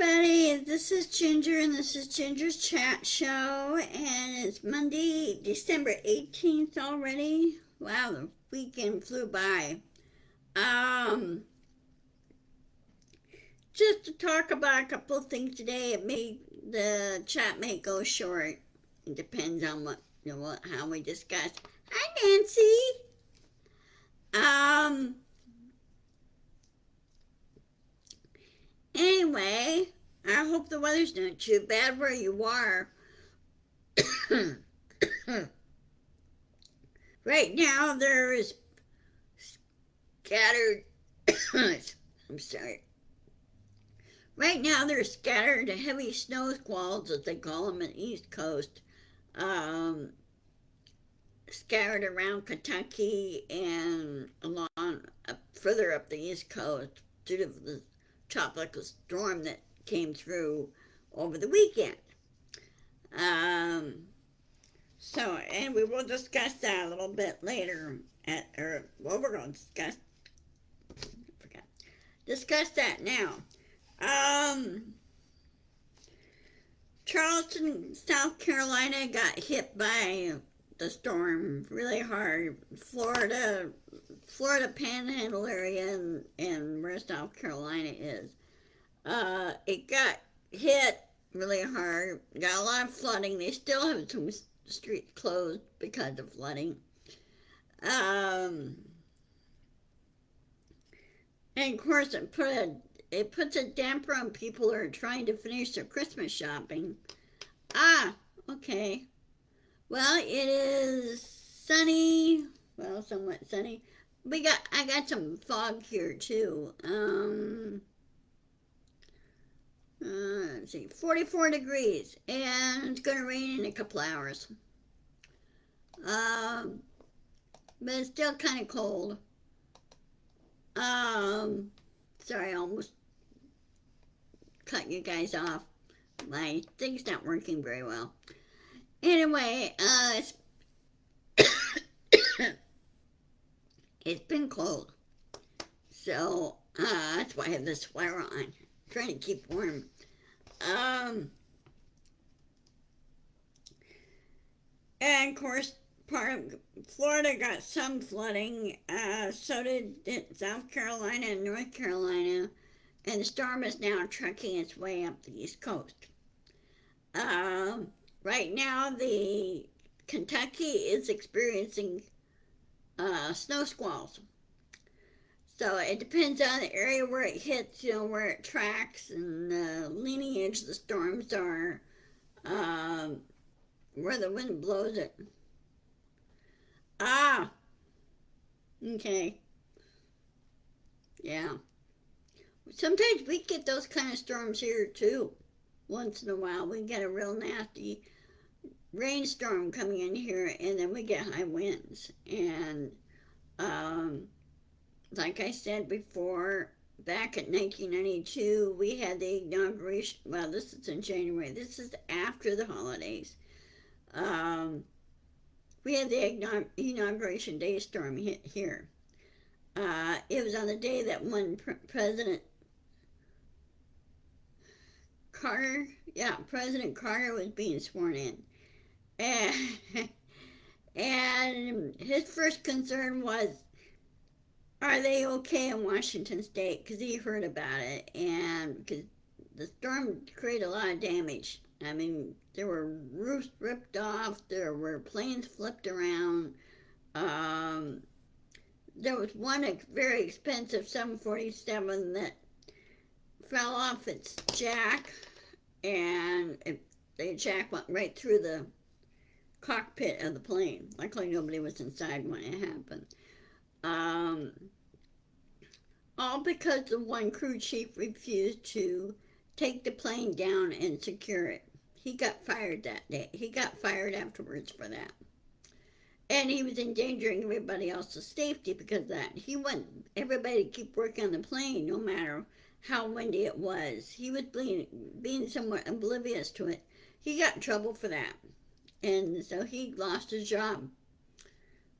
everybody, this is Ginger and this is Ginger's Chat Show, and it's Monday, December 18th already. Wow, the weekend flew by. Um, just to talk about a couple of things today, the chat may go short. It depends on how we discuss. Hi, Nancy. Um, anyway, I hope the weather's not too bad where you are. Right now, there is scattered. I'm sorry. Right now, there's scattered heavy snow squalls, as they call them, in the East Coast, um, scattered around Kentucky and along further up the East Coast due to the tropical storm that came through over the weekend. Um, and we will discuss that a little bit later. We're going to discuss that now. Charleston, South Carolina got hit by the storm really hard. Florida Panhandle area and where South Carolina is. It got hit really hard. Got a lot of flooding. They still have some streets closed because of flooding. And of course, it puts a damper on people who are trying to finish their Christmas shopping. Okay. Well, it is sunny. Well, somewhat sunny. I got some fog here too. Let's see, 44 degrees, and it's gonna rain in a couple hours. But it's still kind of cold. Sorry, I almost cut you guys off. My thing's not working very well. Anyway, it's been cold. So, that's why I have this sweater on. I'm trying to keep warm. And of course, part of Florida got some flooding. So did South Carolina and North Carolina. And the storm is now trucking its way up the East Coast. Right now, the Kentucky is experiencing snow squalls. So it depends on the area where it hits, where it tracks, and the lineage the storms are, where the wind blows it. Okay. Yeah. Sometimes we get those kind of storms here too. Once in a while, we get a real nasty rainstorm coming in here, and then we get high winds. And like I said before, back in 1992, we had the inauguration. Well, this is in January. This is after the holidays. We had the inauguration day storm hit here. It was on the day that when President Carter was being sworn in. And his first concern was, are they okay in Washington State? Because he heard about it, and because the storm created a lot of damage. I mean, there were roofs ripped off, there were planes flipped around. There was one very expensive 747 that fell off its jack, and the jack went right through the cockpit of the plane. Luckily, nobody was inside when it happened. All because the one crew chief refused to take the plane down and secure it. He got fired that day. He got fired afterwards for that. And he was endangering everybody else's safety because of that. He wanted everybody to keep working on the plane no matter how windy it was. He was being somewhat oblivious to it. He got in trouble for that. And so he lost his job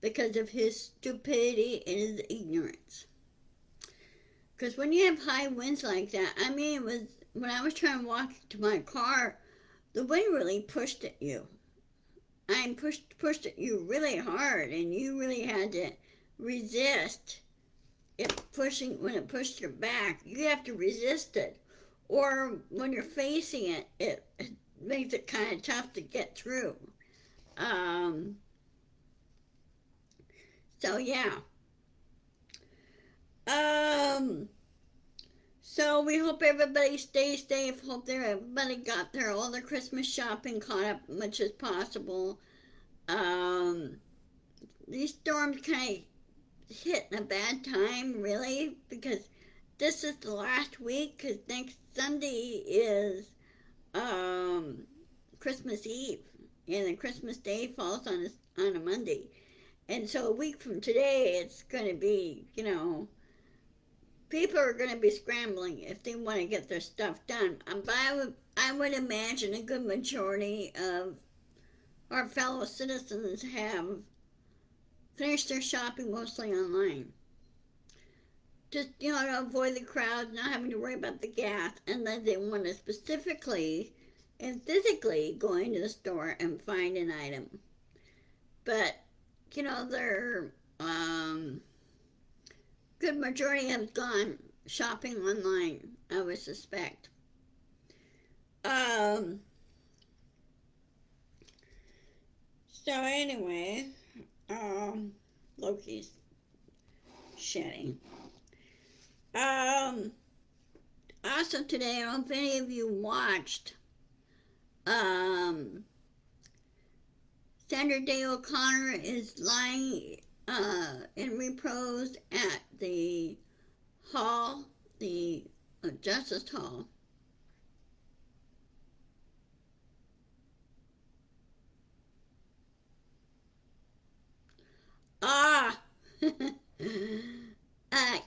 because of his stupidity and his ignorance. Because when you have high winds like that, I mean, it was when I was trying to walk to my car, the wind really pushed at you. I pushed at you really hard, and you really had to resist it pushing. When it pushed your back, you have to resist it, or when you're facing it, it makes it kind of tough to get through. Um, so yeah. Um, so we hope everybody stays safe. Hope everybody got their all their Christmas shopping caught up as much as possible. Um, these storms kind of hit in a bad time, really, because this is the last week. Because next Sunday is um, Christmas Eve, and then Christmas Day falls on a Monday, and so a week from today, it's going to be, people are going to be scrambling if they want to get their stuff done. But I would imagine a good majority of our fellow citizens have finished their shopping mostly online. Just, to avoid the crowds, not having to worry about the gas, unless they want to specifically and physically go into the store and find an item. But, they're, good majority have gone shopping online, I would suspect. So anyway, Loki's shedding. Also today, I don't know if any of you watched, Sandra Day O'Connor is lying in repose at the hall, the Justice Hall. Ah!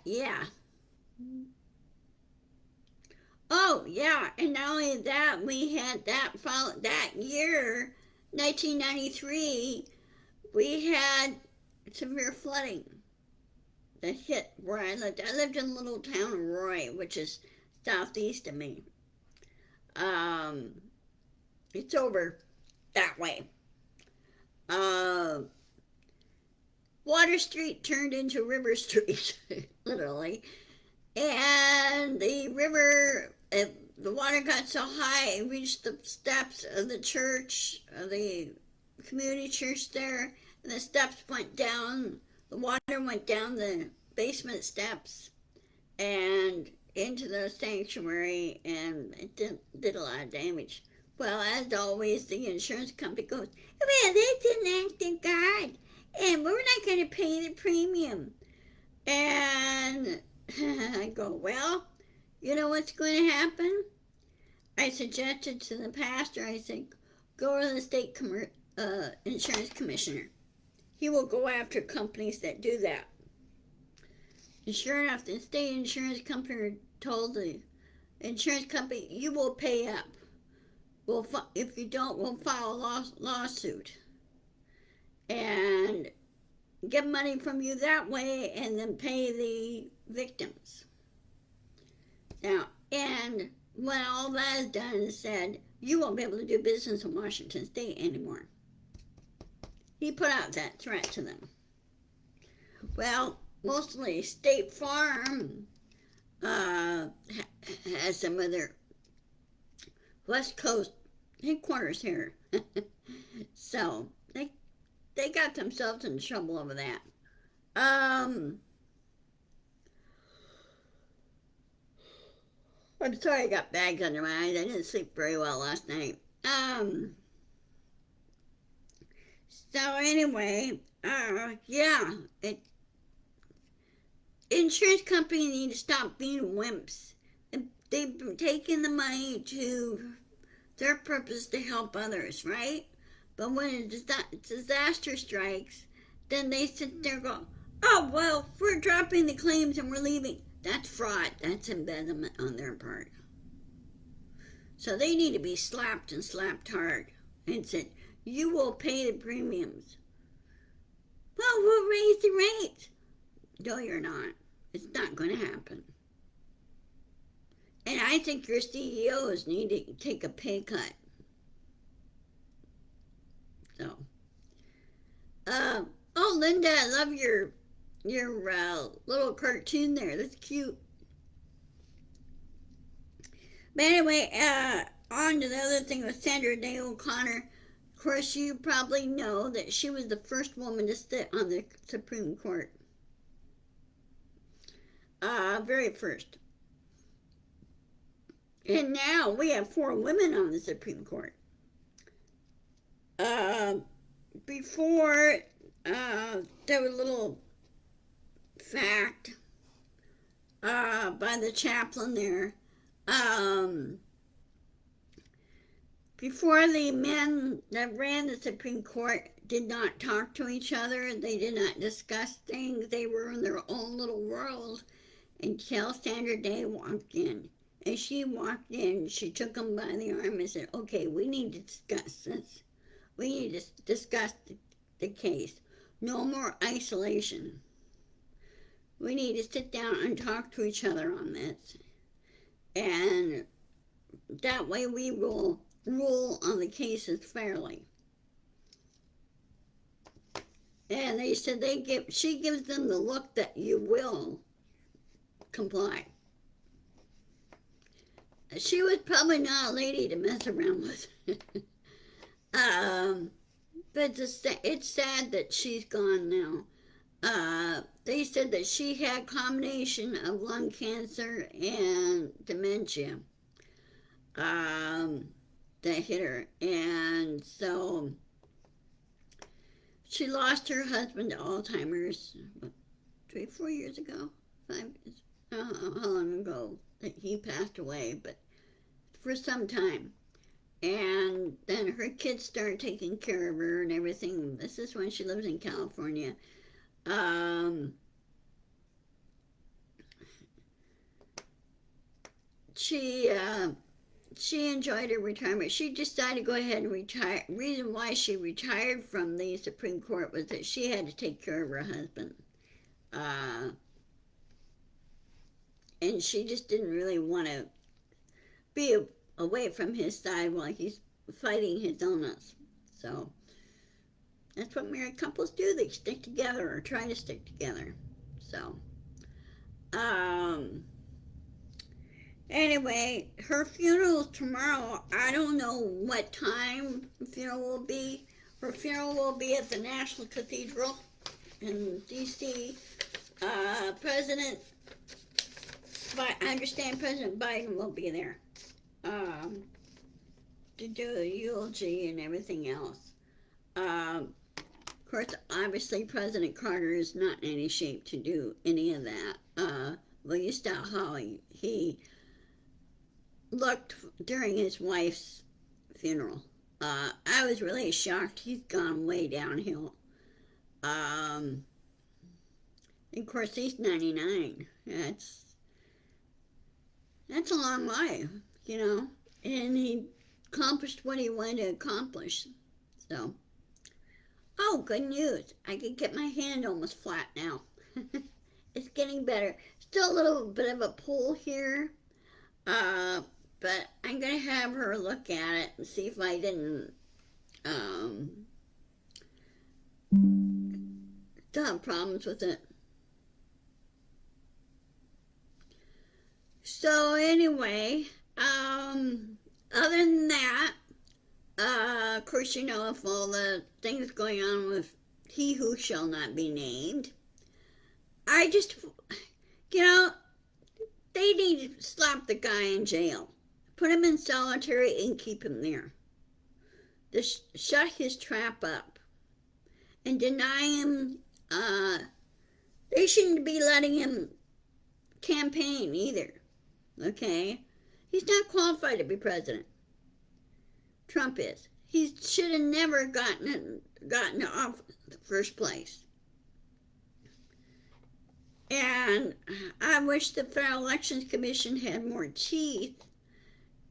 Yeah. Oh, yeah, and not only that, we had that year, 1993, we had severe flooding that hit where I lived. I lived in a little town of Roy, which is southeast of me. Um, it's over that way. Uh, Water Street turned into River Street, literally. And the river, the water got so high it reached the steps of the church, of the community church there, and the steps went down. The water went down the basement steps and into the sanctuary, and it did a lot of damage. Well, as always, the insurance company goes, well, that's an act of God, and we're not going to pay the premium. And I go, well, you know what's going to happen? I suggested to the pastor, I said, go to the state insurance commissioner. He will go after companies that do that. And sure enough, the state insurance company told the insurance company, you will pay up. If you don't, we'll file a lawsuit. And get money from you that way and then pay the victims. Now, and when all that is done and said, you won't be able to do business in Washington State anymore. He put out that threat to them. Well, mostly State Farm has some of their West Coast headquarters here. So they got themselves in trouble over that. I'm sorry I got bags under my eyes. I didn't sleep very well last night. So anyway, yeah, insurance companies need to stop being wimps. They've taken the money to their purpose to help others, right? But when a disaster strikes, then they sit there and go, oh, well, we're dropping the claims and we're leaving. That's fraud. That's embezzlement on their part. So they need to be slapped and slapped hard and said, you will pay the premiums. Well, we'll raise the rates. No, you're not. It's not going to happen. And I think your CEOs need to take a pay cut. So, uh, oh, Linda, I love your little cartoon there. That's cute. But anyway, on to the other thing with Sandra Day O'Connor. Of course, you probably know that she was the first woman to sit on the Supreme Court. Very first. And now we have 4 women on the Supreme Court. Before, there was a little fact by the chaplain there. Before, the men that ran the Supreme Court did not talk to each other. They did not discuss things. They were in their own little world until Sandra Day walked in. And she walked in, she took him by the arm and said, okay, we need to discuss this. We need to discuss the case. No more isolation. We need to sit down and talk to each other on this. And that way we will rule on the cases fairly. And they said she gives them the look that you will comply. She was probably not a lady to mess around with. But it's sad that she's gone now. They said that she had a combination of lung cancer and dementia that hit her. And so she lost her husband to Alzheimer's 3-4 years ago. 5 years. I don't know how long ago that he passed away, but for some time. And then her kids started taking care of her and everything. This is when she lives in California. She enjoyed her retirement. She decided to go ahead and retire. Reason why she retired from the Supreme Court was that she had to take care of her husband. And she just didn't really want to be away from his side while he's fighting his illness. So that's what married couples do. They stick together or try to stick together. So, anyway, her funeral's tomorrow. I don't know what time the funeral will be. Her funeral will be at the National Cathedral in D.C. I understand President Biden will be there to do a eulogy and everything else. Of course, obviously, President Carter is not in any shape to do any of that. Well, you saw how he looked during his wife's funeral. I was really shocked. He's gone way downhill. And of course, he's 99. That's a long life, you know. And he accomplished what he wanted to accomplish. So, oh, good news. I can get my hand almost flat now. It's getting better. Still a little bit of a pull here. But I'm going to have her look at it and see if I didn't still have problems with it. So anyway, other than that, of course, you know, if all the things going on with He Who Shall Not Be Named, I just, you know, they need to slap the guy in jail. Put him in solitary and keep him there. Just shut his trap up. And deny him, they shouldn't be letting him campaign either. Okay? He's not qualified to be president. Trump is. He should have never gotten off in the first place. And I wish the Federal Elections Commission had more teeth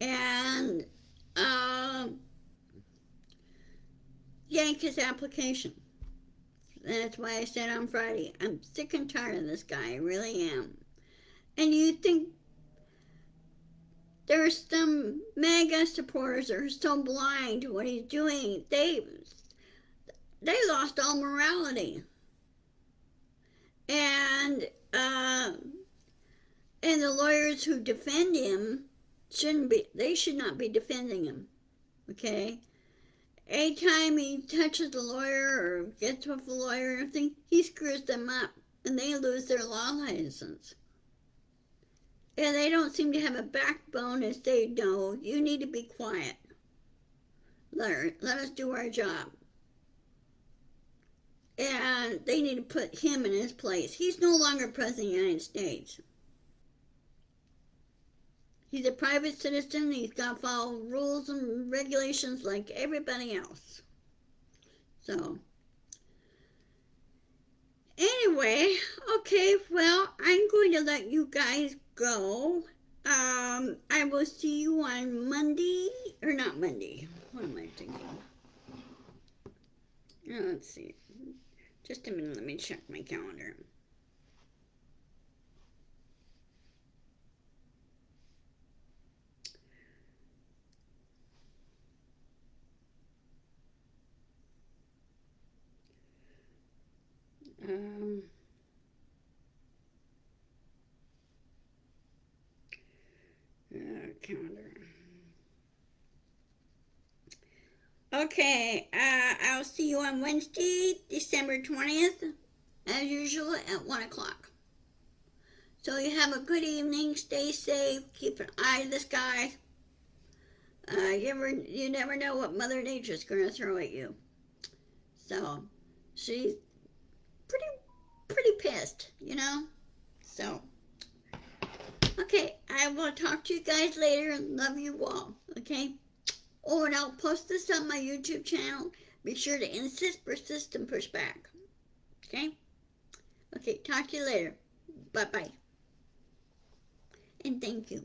and yank his application. That's why I said on Friday, I'm sick and tired of this guy. I really am. And you think There's some MAGA supporters that are so blind to what he's doing. They lost all morality. And uh, and the lawyers who defend him should not be defending him. Okay? Anytime he touches a lawyer or gets with a lawyer or anything, he screws them up and they lose their law license. And they don't seem to have a backbone and say, no, you need to be quiet. Let us do our job. And they need to put him in his place. He's no longer president of the United States. He's a private citizen. He's got to follow rules and regulations like everybody else. So, anyway, okay, well, I'm going to let you guys go. I will see you on Monday, or not Monday. What am I thinking? Let's see. Just a minute, let me check my calendar. Calendar. Okay, I'll see you on Wednesday, December 20th, as usual, at 1 o'clock. So you have a good evening, stay safe, keep an eye to the sky. You never know what Mother Nature's going to throw at you. So, she's pretty pissed, you know? So, okay, I will talk to you guys later and love you all, okay? Oh, and I'll post this on my YouTube channel. Be sure to insist, persist, and push back. Okay? Okay, talk to you later. Bye-bye. And thank you.